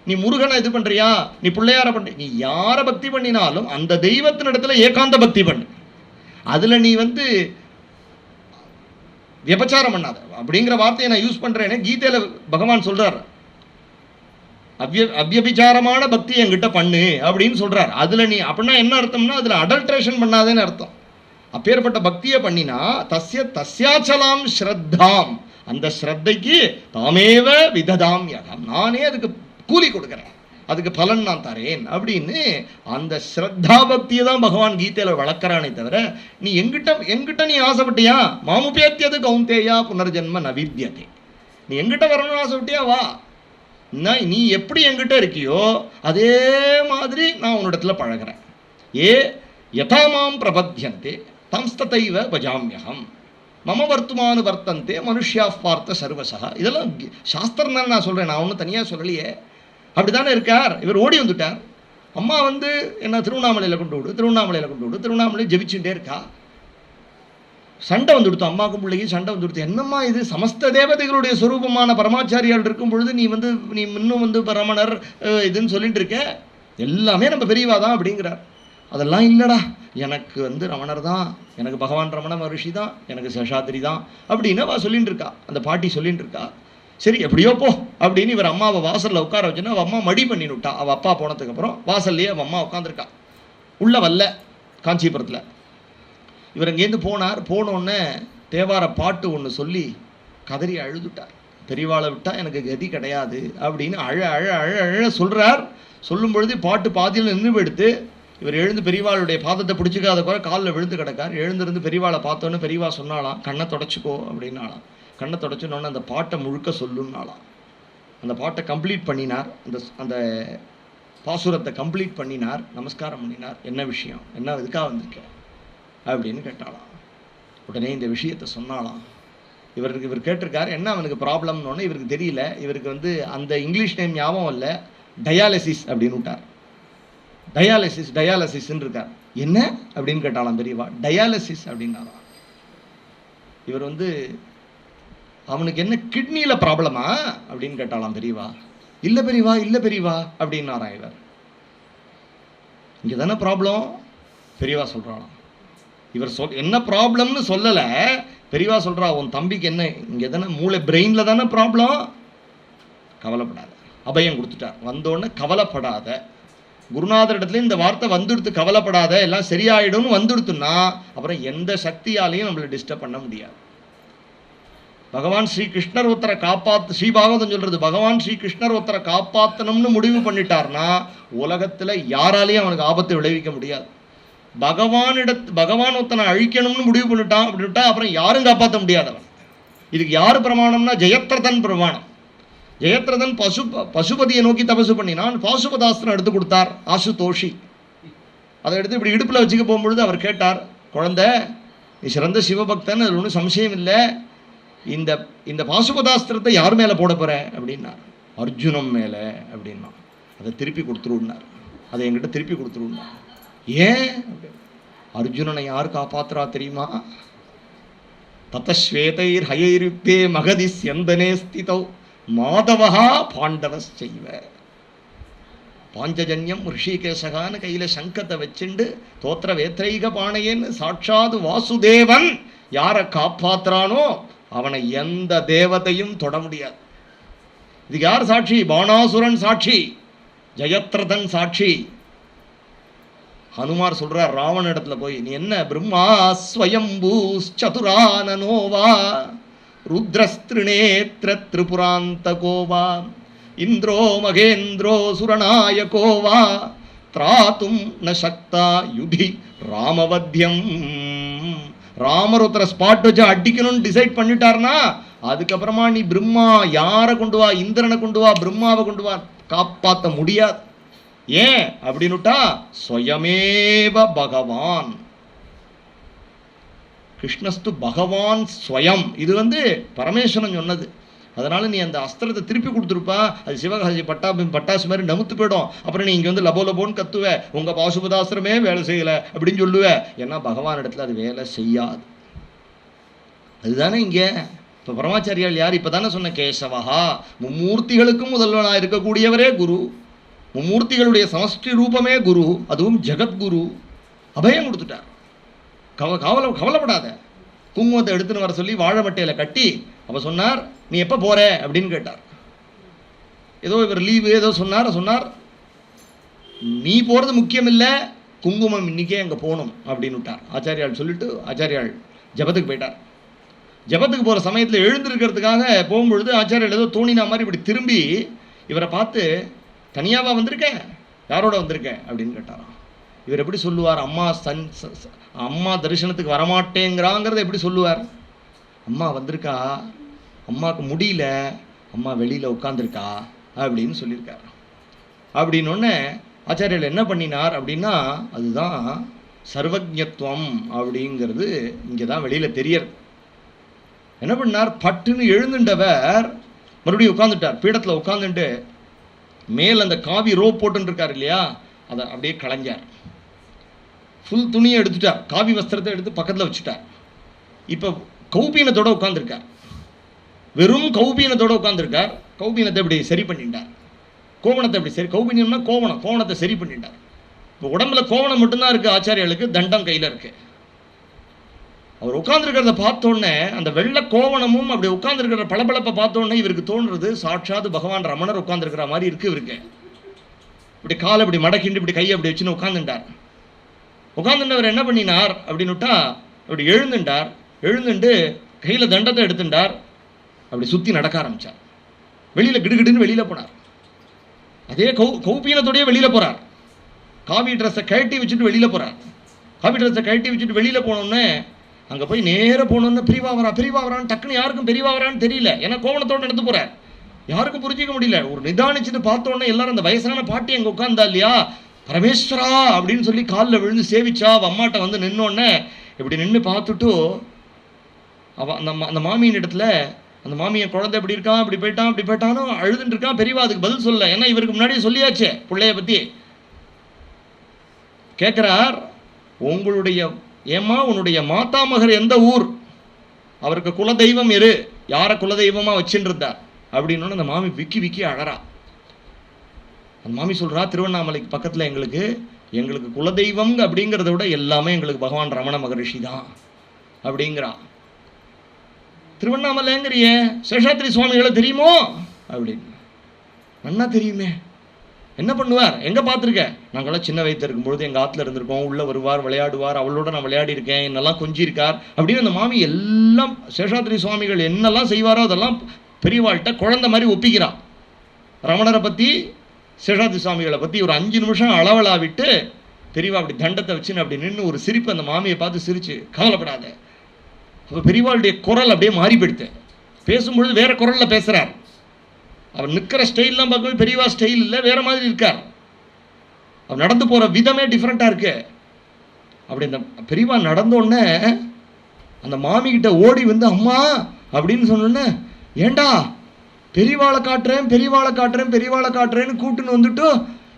நீ முருகனை இது பண்ணுறியா, நீ பிள்ளையார பண்ண, நீ யாரை பக்தி பண்ணினாலும் அந்த தெய்வத்தின் இடத்துல ஏகாந்த பக்தி பண்ணு. அதில் நீ விபச்சாரம் பண்ணாத அப்படிங்கிற வார்த்தையை நான் யூஸ் பண்ணுறேன்னு கீதையில் பகவான் சொல்கிறார். அவ்யபிச்சாரமான பக்தி என்கிட்ட பண்ணு அப்படின்னு சொல்கிறார். அதில் நீ அப்படின்னா என்ன அர்த்தம்னா அதில் அடல்ட்ரேஷன் பண்ணாதேன்னு அர்த்தம். அப்பேற்பட்ட பக்தியை பண்ணினா தஸ்யாச்சலாம் ஸ்ரத்தாம், அந்த ஸ்ரத்தைக்கு தாமேவ விததாம் யகம், நானே அதுக்கு கூலி கொடுக்குறேன், அதுக்கு பலன் நான் தரேன் அப்படின்னு அந்த ஸ்ரத்தா பக்தியை தான் பகவான் கீதையில் வளர்க்குறானே தவிர நீ எங்கிட்ட நீ ஆசைப்பட்டியா, மாமுபேத்தியது கௌந்தேயா புனர்ஜென்ம நவித்யதே, நீ எங்கிட்ட வரணும்னு ஆசைப்பட்டியா வா, நீ எப்படி என்கிட்ட இருக்கியோ அதே மாதிரி நான் உன்னிடத்துல பழகிறேன். யதாமாம் பிரபத்யந்தே தம்ஸ்ததைவ பஜாமியகம் மம வர்த்துமானு வர்த்தந்தே மனுஷ்யா பார்த்த சர்வசா. இதெல்லாம் சாஸ்திரம் தான் நான் சொல்கிறேன், நான் ஒன்றும் தனியாக சொல்லலையே. அப்படி தானே இருக்கார். இவர் ஓடி வந்துட்டார். அம்மா என்ன திருவண்ணாமலையில் கொண்டு விடு, திருவண்ணாமலை ஜெபிச்சுட்டே இருக்கா. சண்டை வந்துடுத்து, அம்மாவுக்கும் பிள்ளைக்கு சண்டை வந்துடுத்து. என்னம்மா இது, சமஸ்த தேவதைகளுடைய சொரூபமான பரமாச்சாரியால் இருக்கும் பொழுது நீ இன்னும் பரமணர் இதுன்னு சொல்லிட்டு இருக்க, எல்லாமே நம்ம பெரியவா தான் அப்படிங்கிறார். அதெல்லாம் இல்லைடா, எனக்கு ரமணர் தான், எனக்கு பகவான் ரமண மகர்ஷி தான், எனக்கு சேஷாத்திரி தான் அப்படின்னு அவள் சொல்லிட்டு இருக்கா, அந்த பாட்டி சொல்லிட்டு இருக்கா. சரி எப்படியோ போ அப்படின்னு இவர் அம்மாவை வாசலில் உட்கார வச்சுன்னா அவள் அம்மா மடி பண்ணிவிட்டா. அவள் அப்பா போனதுக்கப்புறம் வாசல்லையே அவள் அம்மா உட்காந்துருக்கா. உள்ள வரல காஞ்சிபுரத்தில். இவர் அங்கேருந்து போனோடனே தேவார பாட்டு ஒன்று சொல்லி கதறி அழுதுட்டார். பெரியவாளை விட்டால் எனக்கு கதி கிடையாது அப்படின்னு அழ அழ அழ அழ சொல்கிறார். சொல்லும் பொழுது பாட்டு பாதியில் நின்று எடுத்து இவர் எழுந்து பெரியவாளுடைய பாதத்தை பிடிச்சிக்காத குறை காலில் விழுந்து கிடக்கார். எழுந்திருந்து பெரியவாளை பார்த்தோன்னே பெரியவா சொன்னாலாம், கண்ணை தொடச்சிக்கோ அப்படின்னாலாம். கண்ணை தொடச்சினோன்னு அந்த பாட்டை முழுக்க சொல்லுன்னாலாம். அந்த பாட்டை கம்ப்ளீட் பண்ணினார். அந்த பாசுரத்தை கம்ப்ளீட் பண்ணினார். நமஸ்காரம் பண்ணினார். என்ன விஷயம், என்ன இதுக்காக வந்திருக்கேன் அப்படின்னு கேட்டாலாம். உடனே இந்த விஷயத்தை சொன்னாலாம். இவர் கேட்டிருக்கார் என்ன அவனுக்கு ப்ராப்ளம்னு இவருக்கு தெரியல. இவருக்கு அந்த இங்கிலீஷ் நேம் ஞாபகம் இல்லை. டயாலிசிஸ் அப்படின்னு விட்டார். டயாலிசிஸ்ன்னு இருக்கார். என்ன அப்படின்னு கேட்டாலாம் பெரியவா. டயாலிசிஸ் அப்படின்னாலாம். இவர் அவனுக்கு என்ன கிட்னியில் ப்ராப்ளமா அப்படின்னு கேட்டாலாம் பெரியவா. இல்லை பெரியவா அப்படின்னாராம் இவர். இங்கே தானே ப்ராப்ளம் பெரியவா சொல்கிறாளாம். இவர் என்ன ப்ராப்ளம்னு சொல்லலை, பெரியவா சொல்கிறா உன் தம்பிக்கு என்ன இங்கே தானே மூளை பிரெயினில் தானே ப்ராப்ளம், கவலைப்படாத. அபயம் கொடுத்துட்டார். வந்தோடனே கவலைப்படாத, குருநாதர் இடத்துல இந்த வார்த்தை வந்துடுத்து, கவலைப்படாத எல்லாம் சரியாயிடும்னு வந்துடுத்துன்னா அப்புறம் எந்த சக்தியாலையும் நம்மளை டிஸ்டர்ப் பண்ண முடியாது. பகவான் ஸ்ரீ கிருஷ்ணர் ஒருத்தரை ஸ்ரீபாகவதம் சொல்றது, பகவான் ஸ்ரீ கிருஷ்ணர் ஒருத்தரை காப்பாற்றணும்னு முடிவு பண்ணிட்டார்னா உலகத்தில் யாராலையும் அவனுக்கு ஆபத்தை விளைவிக்க முடியாது. பகவான் ஒருத்தனை அழிக்கணும்னு முடிவு பண்ணிட்டான் அப்படின்ட்டா அப்புறம் யாரும் காப்பாற்ற முடியாதவன். இதுக்கு யார் பிரமாணம்னா ஜெயத்ரதன் பிரமாணம். ஜெயத்ரதன் பசுபதியை நோக்கி தபசு பண்ணினான். பாசுபதாஸ்திரம் எடுத்து கொடுத்தார் ஆசுதோஷி. அதை எடுத்து இப்படி இடுப்பில் வச்சுக்க போகும்பொழுது அவர் கேட்டார், குழந்தை நீ சிறந்த சிவபக்தன், அது ஒன்றும் சம்சயம் இல்லை, இந்த பாசுபதாஸ்திரத்தை யார் மேலே போட போகிற அப்படின்னா அர்ஜுனன் மேலே அப்படின்னா. அதை திருப்பி கொடுத்துருன்னார். அதை என்கிட்ட திருப்பி கொடுத்துருன்னார். ஏன்? அர்ஜுனனை யார் காப்பாத்துறா தெரியுமா? தத்தஸ்வேதைர் ஹயைருக்தே மகதி ஸ்யந்தனே ஸ்திதௌ மாதவஹா பாண்டவஸ் செய்வ. பாஞ்சஜன்யம் ரிஷிகேசகான்னு கையில் சங்கத்தை வச்சுண்டு தோத்திர வேத்ரைக பானையன்னு சாட்சாது வாசுதேவன் யாரை காப்பாத்துறானோ அவனை எந்த தேவதையும் தொட முடியாது. இதுக்கு யார் சாட்சி? பாணாசுரன் சாட்சி, ஜெயத்ரதன் சாட்சி. ஹனுமார் சொல்றார் ராவண இடத்துல போய், நீ என்ன பிரம்மா ஸ்வயம்பூ சதுரானனோவா ருத்ரஸ்திருநேத்ர திரிபுராந்தகோவா இந்திரோ மகேந்திரோ சுரநாயகோவா திராத்தும் ந சக்தா யுதி ராமவத்யம். ராமர் ஒருத்தரை ஸ்பாட் வச்சு அடிக்கணும்னு டிசைட் பண்ணிட்டார்னா அதுக்கப்புறமா நீ பிரம்மா யாரை கொண்டு வா, இந்திரனை கொண்டு வா, பிரம்மாவை கொண்டு வா, காப்பாற்ற முடியாது. ஏன் அப்படின்னுட்டா ஸ்வயமேவ பகவான். கிருஷ்ணஸ்து பகவான் ஸ்வயம். இது பரமேஸ்வரன் சொன்னது. அதனால நீ அந்த அஸ்திரத்தை திருப்பி கொடுத்துருப்பா, அது சிவகாசி பட்டாசு மாதிரி நமுத்து போயிடும். அப்புறம் நீ இங்கே லபோ லபோன்னு கத்துவ, உங்கள் பாசுபதாஸ்திரமே வேலை செய்யலை அப்படின்னு சொல்லுவ. ஏன்னா பகவான் இடத்துல அது வேலை செய்யாது. அதுதானே இங்கே இப்போ பரமாச்சாரியால் யார்? இப்போ தானே சொன்ன கேசவஹா, மும்மூர்த்திகளுக்கும் முதல்வனாக இருக்கக்கூடியவரே குரு, மும்மூர்த்திகளுடைய சமஷ்டி ரூபமே குரு, அதுவும் ஜெகத்குரு. அபயம் கொடுத்துட்டார். கவலைப்படாத. குங்குமத்தை எடுத்துன்னு வர சொல்லி வாழைமட்டையில் கட்டி அப்போ சொன்னார், நீ எப்போ போகிற அப்படின்னு கேட்டார். ஏதோ இவர் லீவு ஏதோ சொன்னார். நீ போகிறது முக்கியம் இல்லை, குங்குமம் இன்றைக்கே அங்கே போகணும் அப்படின்னு விட்டார். ஆச்சாரியால் சொல்லிட்டு ஆச்சாரியால் ஜபத்துக்கு போயிட்டார். ஜபத்துக்கு போகிற சமயத்தில் எழுந்திருக்கிறதுக்காக போகும்பொழுது ஆச்சாரியால் ஏதோ தோணினா மாதிரி இப்படி திரும்பி இவரை பார்த்து, தனியாவா வந்திருக்கேன், யாரோட வந்திருக்கேன் அப்படின்னு கேட்டாராம். இவர் எப்படி சொல்லுவார்? அம்மா தரிசனத்துக்கு வரமாட்டேங்கிறாங்கிறத எப்படி சொல்லுவார்? அம்மா வந்திருக்கா, அம்மாவுக்கு முடியல, அம்மா வெளியில் உட்காந்துருக்கா அப்படின்னு சொல்லியிருக்கார். அப்படின்னொன்னே ஆச்சாரியர் என்ன பண்ணினார் அப்படின்னா, அதுதான் சர்வஜத்துவம் அப்படிங்கிறது இங்கே தான் வெளியில் தெரியறது. என்ன பண்ணார்? பட்டுன்னு எழுந்துட்டவர் மறுபடியும் உட்காந்துட்டார். பீடத்தில் உட்காந்துட்டு மேல் அந்த காவி ரோப் போட்டுருக்கார் இல்லையா, அதை அப்படியே களைஞ்சார். ஃபுல் துணியை எடுத்துட்டார், காவி வஸ்திரத்தை எடுத்து பக்கத்தில் வச்சுட்டார். இப்போ கௌபீனத்தோடு உட்காந்துருக்கார், வெறும் கௌபீனத்தோடு உட்காந்துருக்கார். கௌபீனத்தை இப்படி சரி பண்ணிட்டார், கோவணத்தை இப்படி சரி, கௌபீனம்னா கோவணத்தை சரி பண்ணிட்டார். இப்போ உடம்புல கோவணம் மட்டும்தான் இருக்குது, ஆச்சாரியாளுக்கு தண்டம் கையில் இருக்குது. அவர் உட்காந்துருக்கிறத பார்த்தோன்னே அந்த வெள்ளை கோவணமும் அப்படி உட்காந்துருக்கிற பளபளப்பை பார்த்தோன்னே இவருக்கு தோன்றுறது சாட்சாத் பகவான் ரமணர் உட்காந்துருக்கிற மாதிரி இருக்குது இவருக்கு. இப்படி காலை இப்படி மடக்கிண்டு இப்படி கையை அப்படி வச்சுன்னு உட்காந்துட்டார். உட்காந்துட்டவர் என்ன பண்ணினார் அப்படின்னுட்டா, அப்படி எழுந்துட்டு கையில் தண்டத்தை எடுத்துட்டார். அப்படி சுற்றி நடக்க ஆரம்பித்தார். வெளியில் கிடுகிடுன்னு வெளியில் போனார். அதே கௌபீனத்தோடையே வெளியில் போகிறார். காவி ட்ரெஸ்ஸை கழட்டி வச்சுட்டு வெளியில் போகிறார். காவி ட்ரெஸ்ஸை கழட்டி வச்சுட்டு வெளியில் போனோன்னே அங்கே போய் நேராக போனோன்னே பெரியவாவரான்னு டக்குன்னு யாருக்கும் பெரியவாவரான்னு தெரியல. ஏன்னா கோவணத்தோடு நடந்து போகிறார், யாருக்கும் புரிஞ்சிக்க முடியல. ஒரு நிதானிச்சுட்டு பார்த்தோன்னே எல்லாரும் அந்த வயசான பாட்டி அங்கே உட்காந்தா இல்லையா, பரமேஸ்வரா அப்படின்னு சொல்லி காலில் விழுந்து சேவிச்சா. அம்மாட்ட வந்து நின்னோடனே இப்படி நின்று பார்த்துட்டு அந்த மாமியின் இடத்துல அந்த மாமியின் குழந்தை எப்படி இருக்கான், இப்படி போயிட்டானோ அழுதுன்னு இருக்கான். பெரியவா அதுக்கு பதில் சொல்ல, ஏன்னா இவருக்கு முன்னாடியே சொல்லியாச்சே பிள்ளைய பற்றி. கேட்குறார், உன்னுடைய மாதாமகர் எந்த ஊர், அவருக்கு குலதெய்வம் எரு, யாரை குலதெய்வமாக வச்சுருந்தார் அப்படின்னு அந்த மாமி விக்கி அழறா. அந்த மாமி சொல்கிறா, திருவண்ணாமலைக்கு பக்கத்தில் எங்களுக்கு குலதெய்வம் அப்படிங்கிறத விட எல்லாமே எங்களுக்கு பகவான் ரமண மகரிஷி தான் அப்படிங்கிறா. திருவண்ணாமலைங்கிறிய சேஷாத்ரி சுவாமிகளை தெரியுமோ அப்படின்னு. நன்னா தெரியுமே, என்ன பண்ணுவார், எங்கே பார்த்துருக்க? நாங்களாம் சின்ன வயதில் இருக்கும்பொழுது எங்கள் ஆற்றுல இருந்திருக்கோம், உள்ளே வருவார், விளையாடுவார், அவளோட நான் விளையாடி இருக்கேன், என்னெல்லாம் கொஞ்சிருக்கார் அப்படின்னு அந்த மாமி எல்லாம் சேஷாத்ரி சுவாமிகள் என்னெல்லாம் செய்வாரோ அதெல்லாம் பெரியவாள்கிட்ட குழந்தை மாதிரி ஒப்பிக்கிறான். ரமணரை பற்றி சேஷாத்ரி சுவாமிகளை பற்றி ஒரு 5 நிமிஷம் அளவலா விட்டு பெரியவா அப்படி தண்டத்தை வச்சுன்னு அப்படி நின்று ஒரு சிரிப்பு அந்த மாமியை பார்த்து சிரிச்சு, கவலைப்படாத. அப்போ பெரியவாளுடைய குரல் அப்படியே மாறி போயிடுத்து. பேசும்பொழுது வேற குரலில் பேசுகிறார். அவர் நிற்கிற ஸ்டைல்லாம் பார்க்கும்போது பெரியவா ஸ்டைல் இல்லை, வேற மாதிரி இருக்கார். அவர் நடந்து போகிற விதமே டிஃப்ரெண்ட்டாக இருக்கு. அப்படி இந்த பெரியவா நடந்தோடனே அந்த மாமிகிட்ட ஓடி வந்து அம்மா அப்படின்னு சொன்னோன்னே, ஏண்டா பெரியவாளை காட்டுறேன்னு கூட்டுன்னு வந்துட்டு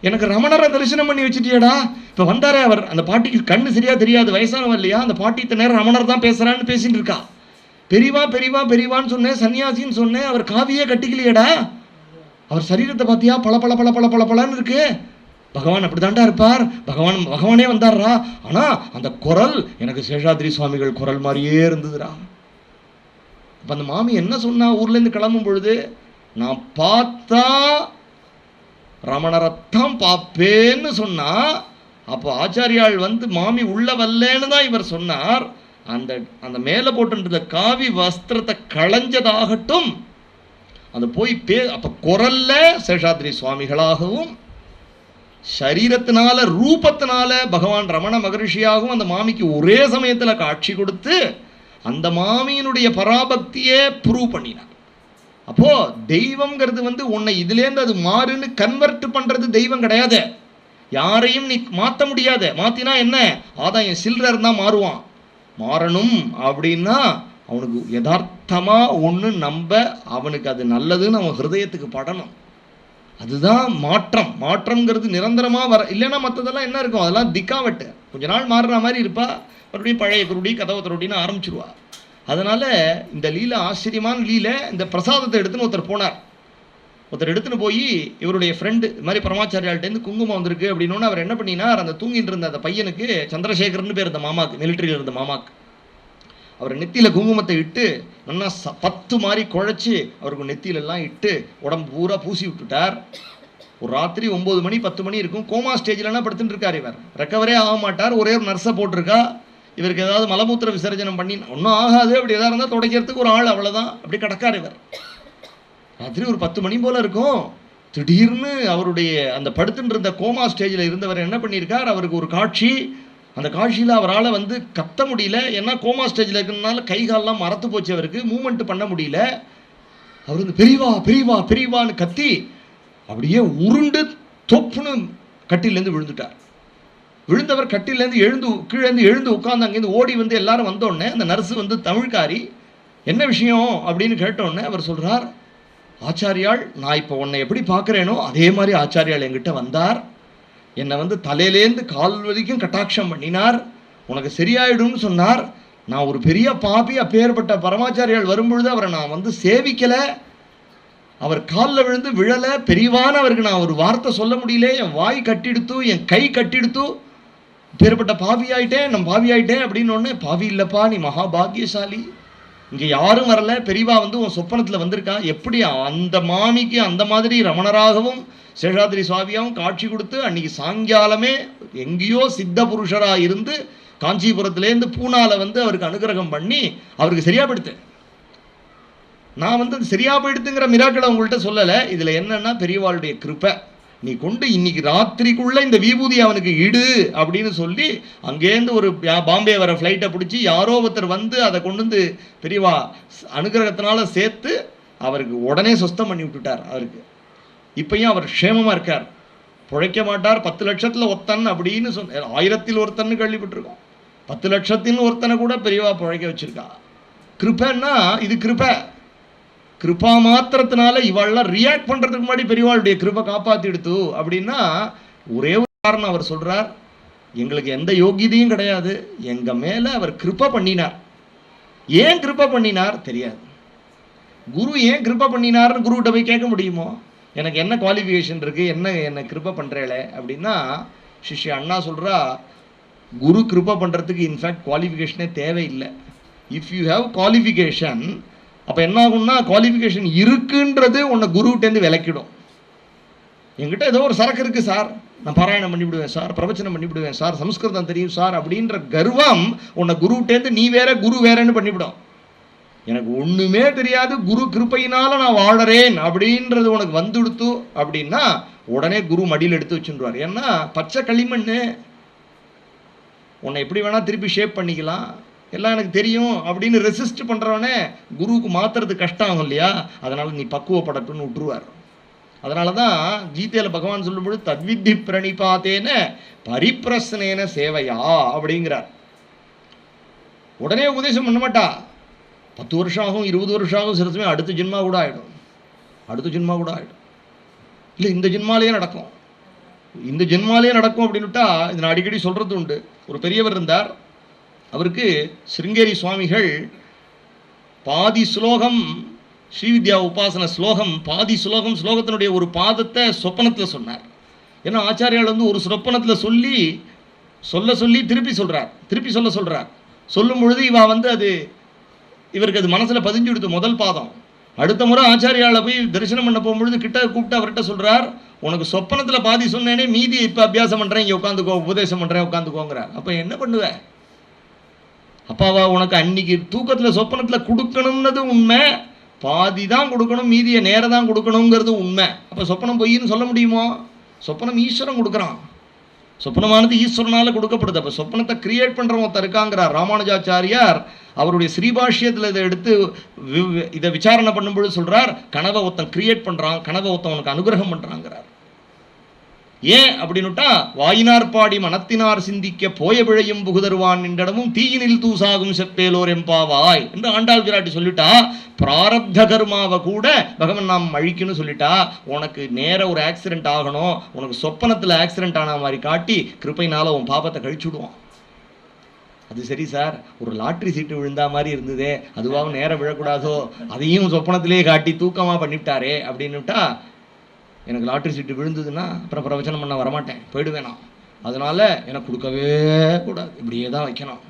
எனக்கு ரமணரை தரிசனம் பண்ணி வச்சுட்டியடா. இப்போ வந்தாரே அவர், அந்த பாட்டிக்கு கண்ணு சரியா தெரியாது, வயசானவர் இல்லையா, அந்த பாட்டி இத்தனை நேரம் ரமணர் தான் பேசுகிறான்னு பேசிட்டு இருக்கா. பெரியவான்னு சொன்னேன், சன்னியாசின்னு சொன்னேன், அவர் காவியே கட்டிக்கலையடா, அவர் சரீரத்தை பார்த்தியா பளபளன்னு இருக்கு. பகவான் அப்படி தாண்டா இருப்பார், பகவானே வந்தார்ரா. ஆனால் அந்த குரல் எனக்கு சேஷாத்ரி சுவாமிகள் குரல் மாதிரியே இருந்ததுடா. அப்போ அந்த மாமி என்ன சொன்னா, ஊர்லேருந்து கிளம்பும் பொழுது, நான் பார்த்தா ரமணரத்தான் பார்ப்பேன்னு சொன்னா. அப்போ ஆச்சாரியால் வந்து மாமி உள்ள வரலன்னு தான் இவர் சொன்னார். அந்த மேலே போட்டு காவி வஸ்திரத்தை களைஞ்சதாகட்டும், அந்த போய் அப்போ குரல்ல சேஷாத்ரி சுவாமிகளாகவும் சரீரத்தினால ரூபத்தினால பகவான் ரமண மகரிஷியாகவும் அந்த மாமிக்கு ஒரே சமயத்தில் காட்சி கொடுத்து அந்த மாமியினுடைய பராபக்தியே ப்ரூவ் பண்ணினார். அப்போ தெய்வம்ங்கிறது வந்து உன்னை இதுலேருந்து அது மாறுன்னு கன்வெர்ட் பண்றது தெய்வம் கிடையாது. யாரையும் நீ மாற்ற முடியாது. மாத்தினா என்ன, ஆதாயம் சில்லறர் தான் மாறுவான். மாறணும் அப்படின்னா அவனுக்கு யதார்த்தமா ஒன்று நம்ப, அவனுக்கு அது நல்லதுன்னு அவன் ஹிருதயத்துக்கு படணும். அதுதான் மாற்றம்ங்கிறது நிரந்தரமாக வர. இல்லைன்னா மற்றதெல்லாம் என்ன இருக்கும், அதெல்லாம் திக்காவட்டு. கொஞ்ச நாள் மாறுற மாதிரி இருப்பா, மறுபடியும் பழைய குருடி கதவை திருடின்னு ஆரம்பிச்சிருவா. அதனால் இந்த லீலை ஆச்சரியமான லீலை. இந்த பிரசாதத்தை எடுத்துன்னு ஒருத்தர் போனார். ஒருத்தர் எடுத்துன்னு போய் இவருடைய ஃப்ரெண்டு இது மாதிரி பரமாச்சாரியால்கிட்டேருந்து குங்குமம் வந்திருக்கு அப்படின்னோன்னு அவர் என்ன பண்ணினார், அந்த தூங்கிட்டு இருந்த அந்த பையனுக்கு, சந்திரசேகர்னு பேர் இந்த மாமாக்கு, மிலிட்டரியில் இருந்த மாமாக்கு, அவர் நெத்தியில் குங்குமத்தை இட்டு நல்லா 10 மாதிரி குழைச்சி அவருக்கு நெத்தியிலெல்லாம் இட்டு உடம்பு பூரா பூசி விட்டுட்டார். ஒரு ராத்திரி 9 மணி 10 மணி இருக்கும். கோமா ஸ்டேஜில்னா படுத்துட்டு இருக்கார். இவர் ரெக்கவரே ஆக மாட்டார். ஒரே ஒரு நர்ஸை போட்டிருக்கா. இவருக்கு ஏதாவது மலமூத்திர விசர்ஜனம் பண்ணி ஒன்றும் ஆகாது. அப்படி எதாவது இருந்தால் துடைக்கிறதுக்கு ஒரு ஆள், அவ்வளோதான். அப்படி கிடக்கார் இவர். ராத்திரி ஒரு 10 மணி போல் இருக்கும். திடீர்னு அவருடைய அந்த படுத்துட்டு இருந்த கோமா ஸ்டேஜில் இருந்தவர் என்ன பண்ணியிருக்கார், அவருக்கு ஒரு காட்சி. அந்த காட்சியில் அவரால் வந்து கத்த முடியல. ஏன்னா கோமா ஸ்டேஜில் இருக்கிறதுனால கை காலெலாம் மரத்து போச்சு. அவருக்கு மூமெண்ட் பண்ண முடியல. அவர் வந்து பெரியவா பெரியவா பெரியவான்னு கத்தி அப்படியே உருண்டு தொப்புன்னு கட்டிலேருந்து விழுந்துட்டார். விழுந்தவர் கட்டிலேருந்து கீழேருந்து எழுந்து உட்காந்து அங்கேருந்து ஓடி வந்து எல்லாரும் வந்தோடனே அந்த நர்ஸு வந்து தமிழ்காரி, என்ன விஷயம் அப்படின்னு கேட்டோடனே அவர் சொல்கிறார், ஆச்சாரியாள், நான் இப்போ உன்னை எப்படி பார்க்குறேனோ அதே மாதிரி ஆச்சாரியாள் என்கிட்ட வந்தார். என்னை வந்து தலையிலேருந்து கால் வரைக்கும் கட்டாட்சம் பண்ணினார். உனக்கு சரியாயிடும்னு சொன்னார். நான் ஒரு பெரிய பாப்பி. அப்பேற்பட்ட பரமாச்சாரியால் வரும்பொழுது அவரை நான் வந்து சேவிக்கலை. அவர் காலில் விழுந்து விழலை. பெரியவான அவருக்கு நான் ஒரு வார்த்தை சொல்ல முடியல. என் வாய் கட்டிடுத்து, என் கை கட்டிடுத்து. பேர்பட்ட பாவி ஆயிட்டேன், நான் பாவி ஆயிட்டேன் அப்படின்னு ஒன்று. பாவி இல்லைப்பா, நீ மகாபாகியசாலி. இங்கே யாரும் வரல. பெரியவா வந்து உன் சொப்பனத்தில் வந்திருக்கா. எப்படி அந்த மாமிக்கு அந்த மாதிரி ரமணராகவும் சேஷாதிரி சுவாமியாகவும் காட்சி கொடுத்து அன்னைக்கு சாயங்காலமே எங்கேயோ சித்த புருஷராக இருந்து காஞ்சிபுரத்துலேருந்து பூனாவில் வந்து அவருக்கு அனுகிரகம் பண்ணி அவருக்கு சரியா போயிடுத்து. நான் வந்து சரியா போயிடுத்துங்கிற மிராக்களை உங்கள்கிட்ட சொல்லலை. இதில் என்னன்னா பெரியவாளுடைய கிருப்பை. நீ கொண்டு இன்னைக்கு ராத்திரிக்குள்ளே இந்த விபூதி அவனுக்கு இடு அப்படின்னு சொல்லி அங்கேருந்து ஒரு பாம்பே வர ஃப்ளைட்டை பிடிச்சி யாரோ ஒருத்தர் வந்து அதை கொண்டு வந்து பெரியவா அனுகிரகத்தினால சேர்த்து அவருக்கு உடனே சுத்தம் பண்ணி விட்டுட்டார். அவருக்கு இப்பயும் அவர் க்ஷேமமாக இருக்கார். பிழைக்க மாட்டார். 10 லட்சத்தில் ஒருத்தன் அப்படின்னு சொன்ன 1000ல் ஒருத்தன்னு கேள்விப்பட்டிருக்கோம். 10 லட்சத்தின் ஒருத்தனை கூட பெரியவா பிழைக்க வச்சிருக்கா. கிருப்பைன்னா இது கிருப்பை. கிருப்பா மாத்திரத்தினால இவாள்லாம் ரியாக்ட் பண்ணுறதுக்கு முன்னாடி பெரியவாளுடைய கிருப்பை காப்பாற்றி எடுத்து அப்படின்னா ஒரே ஒரு காரணம் அவர் சொல்கிறார், எங்களுக்கு எந்த யோகியதையும் கிடையாது, எங்கள் மேலே அவர் கிருப்பை பண்ணினார். ஏன் கிருப்பை பண்ணினார் தெரியாது. குரு ஏன் கிருப்பை பண்ணினார்னு குருகிட்ட போய் கேட்க முடியுமோ? எனக்கு என்ன குவாலிஃபிகேஷன் இருக்குது, என்ன கிருப்பை பண்ணுறேளே அப்படின்னா, சிஷ்ய அண்ணா சொல்கிறா, குரு கிருப்பை பண்ணுறதுக்கு இன்ஃபேக்ட் குவாலிஃபிகேஷனே தேவையில்லை. இஃப் யூ ஹேவ் குவாலிஃபிகேஷன், அப்போ என்ன ஆகும்னா குவாலிஃபிகேஷன் இருக்குன்றது உன்னை குருகிட்டேருந்து விளக்கிடும். என்கிட்ட ஏதோ ஒரு சரக்கு இருக்குது சார், நான் பாராயணம் பண்ணிவிடுவேன் சார், பிரவச்சனம் பண்ணிவிடுவேன் சார், சம்ஸ்கிருதம் தெரியும் சார் அப்படின்ற கர்வம் உன்னை குருகிட்டேருந்து நீ வேற குரு வேறன்னு பண்ணிவிடும். எனக்கு ஒன்றுமே தெரியாது, குரு கிருப்பையினால் நான் வாழறேன் அப்படின்றது உனக்கு வந்துடுத்து அப்படின்னா உடனே குரு மடியில் எடுத்து வச்சுருவார். ஏன்னா பச்சை களிமண், உன்னை எப்படி வேணால் திருப்பி ஷேப் பண்ணிக்கலாம், எல்லாம் எனக்கு தெரியும் அப்படின்னு ரெசிஸ்ட் பண்ணுறவனே குருவுக்கு மாற்றுறது கஷ்டம் ஆகும் இல்லையா? அதனால் நீ பக்குவப்படட்டும்னு விட்டுருவார். அதனால தான் கீதையில் பகவான் சொல்லும்போது தத்வித்தி பிரணிபாத்தேன பரிப்பிரஸ்னேன சேவையா அப்படிங்கிறார். உடனே உபதேசம் பண்ண மாட்டா. 10 வருஷம் ஆகும், 20 வருஷம் ஆகும், சில சமயம் அடுத்த ஜென்மா கூட ஆகிடும். இல்லை இந்த ஜென்மாலேயே நடக்கும், அப்படின்னுட்டா இது நான் அடிக்கடி சொல்கிறது உண்டு. ஒரு பெரியவர் இருந்தார். அவருக்கு சிருங்கேரி சுவாமிகள் பாதி ஸ்லோகம், ஸ்ரீவித்யா உபாசன ஸ்லோகம், பாதி ஸ்லோகத்தினுடைய ஒரு பாதத்தை சொப்பனத்தில் சொன்னார். ஏன்னா ஆச்சாரியால் வந்து ஒரு சொப்பனத்தில் சொல்லி திருப்பி சொல்கிறார். சொல்லும் பொழுது இவா வந்து இவருக்கு அது மனசில் பதிஞ்சு கொடுத்து முதல் பாதம். அடுத்த முறை ஆச்சாரியால போய் தரிசனம் பண்ண போகும்பொழுது கிட்ட கூப்பிட்டு அவர்கிட்ட சொல்கிறார், உனக்கு சொப்பனத்தில் பாதி சொன்னேனே, மீதி இப்போ அபியாசம் பண்ணுறேன், இங்கே உட்காந்துக்கோ, உபதேசம் பண்ணுறேன், உட்காந்துக்கோங்கிறார். அப்போ என்ன பண்ணுவேன்? அப்பாவா உனக்கு அன்னைக்கு தூக்கத்தில் சொப்பனத்தில் கொடுக்கணும்னது உண்மை, பாதி தான் கொடுக்கணும், மீதியை நேரம் தான் கொடுக்கணுங்கிறது உண்மை. அப்போ சொப்பனம் பொய்ன்னு சொல்ல முடியுமோ? சொப்பனம் ஈஸ்வரன் கொடுக்குறான். சொப்பனமானது ஈஸ்வரனால் கொடுக்கப்படுது. அப்போ சொப்பனத்தை கிரியேட் பண்ணுறவன் ஒருத்தர் இருக்காங்கிறார் ராமானுஜாச்சாரியார். அவருடைய ஸ்ரீபாஷ்யத்தில் இதை எடுத்து இதை விசாரணை பண்ணும்பொழுது சொல்கிறார், கனவை ஒருத்தன் கிரியேட் பண்ணுறான், கனவை ஒருத்தன் உனக்கு அனுகிரகம் பண்ணுறாங்கிறார். ஏன் அப்படின்னுட்டா, வாயினார் பாடி மனத்தினார் சிந்திக்க போய பிழையும் புகுதருவான் என்றடமும் தீயினில் தூசாகும் செப்பேலோர் எம்பாவாய் என்று ஆண்டாள் பிராட்டி சொல்லிட்டா. பிராரப்த கர்மாவை கூட பகவன் நாம் அழிக்கணும்னு சொல்லிட்டா. உனக்கு நேர ஒரு ஆக்சிடென்ட் ஆகணும், உனக்கு சொப்பனத்தில் ஆக்சிடென்ட் ஆன மாதிரி காட்டி கிருப்பையினால உன் பாபத்தை கழிச்சுடுவான். அது சரி சார், ஒரு லாட்ரி சீட்டு விழுந்தா மாதிரி இருந்ததே, அதுவாகவும் நேரம் விழக்கூடாதோ, அதையும் சொப்பனத்திலே காட்டி தூக்கமாக பண்ணிவிட்டாரே அப்படின்னுட்டா, எனக்கு லாட்ரி சீட்டு விழுந்ததுன்னா அப்புறம் பிரவச்சனம் பண்ண வரமாட்டேன், போயிடுவேன் நான். அதனால எனக்கு கொடுக்கவே கூடாது, இப்படியே தான் வைக்கணும்.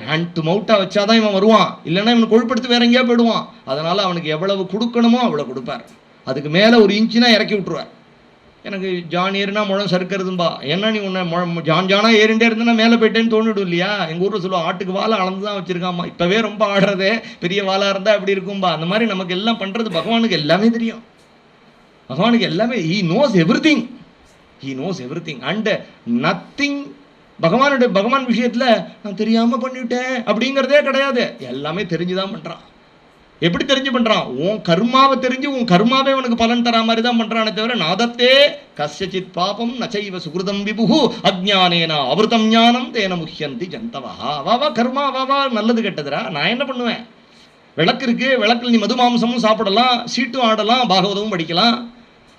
ஹேண்ட் டு மவுட்டாக வச்சாதான் இவன் வருவான், இல்லைன்னா இவன் கொழுப்படுத்து வேற எங்கேயா போயிடுவான். அதனால அவனுக்கு எவ்வளவு கொடுக்கணுமோ அவ்வளோ கொடுப்பார். அதுக்கு மேலே ஒரு இன்ச்சுனா இறக்கி விட்டுருவார். எனக்கு ஜான் ஏறுனா முழம் சறுக்கிறதும்பா, என்ன நீ உன்னை ஜானா ஏறிண்டே இருந்தேன்னா மேலே போயிட்டேன்னு தோணிடும் இல்லையா? எங்கள் ஊரில் சொல்லுவோம், ஆட்டுக்கு வாழை அளந்து தான் வச்சுருக்காம்மா, இப்போவே ரொம்ப ஆடுறதே பெரிய வாழாக இருந்தால் எப்படி இருக்கும்பா. அந்த மாதிரி நமக்கு எல்லாம் பண்ணுறது பகவானுக்கு எல்லாமே தெரியும். பகவானுக்கு எல்லாமே, he knows everything, he knows everything and nothing. பகவான் விஷயத்தில் நான் தெரியாமல் பண்ணிவிட்டேன் அப்படிங்கிறதே கிடையாது, எல்லாமே தெரிஞ்சு தான் பண்ணுறான். எப்படி தெரிஞ்சு பண்றான்? உன் கர்மாவை தெரிஞ்சு உன் கர்மாவே உனக்கு பலன் தரா மாதிரி தான் பண்றானே தவிர, நாதத்தே கஸ்யசித் பாபம் நச்சைவ சுகிருதம் விபுகு அஜ்ஞானேன அவிருதம் ஞானம் தேன முஹ்யந்தி ஜந்தவா. வா கர்மா, வா நல்லது கெட்டதுரா, நான் என்ன பண்ணுவேன்? விளக்கு இருக்கு, விளக்கில் நீ மது மாம்சமும் சாப்பிடலாம், சீட்டும் ஆடலாம், பாகவதமும் படிக்கலாம்.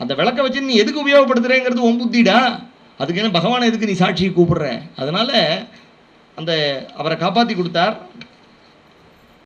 அந்த விளக்கை வச்சு நீ எதுக்கு உபயோகப்படுத்துறேங்கிறது உன் புத்திடா. அதுக்கு என்ன பகவானை எதுக்கு நீ சாட்சியை கூப்பிடுற? அதனால அந்த அவரை காப்பாற்றி கொடுத்தார்.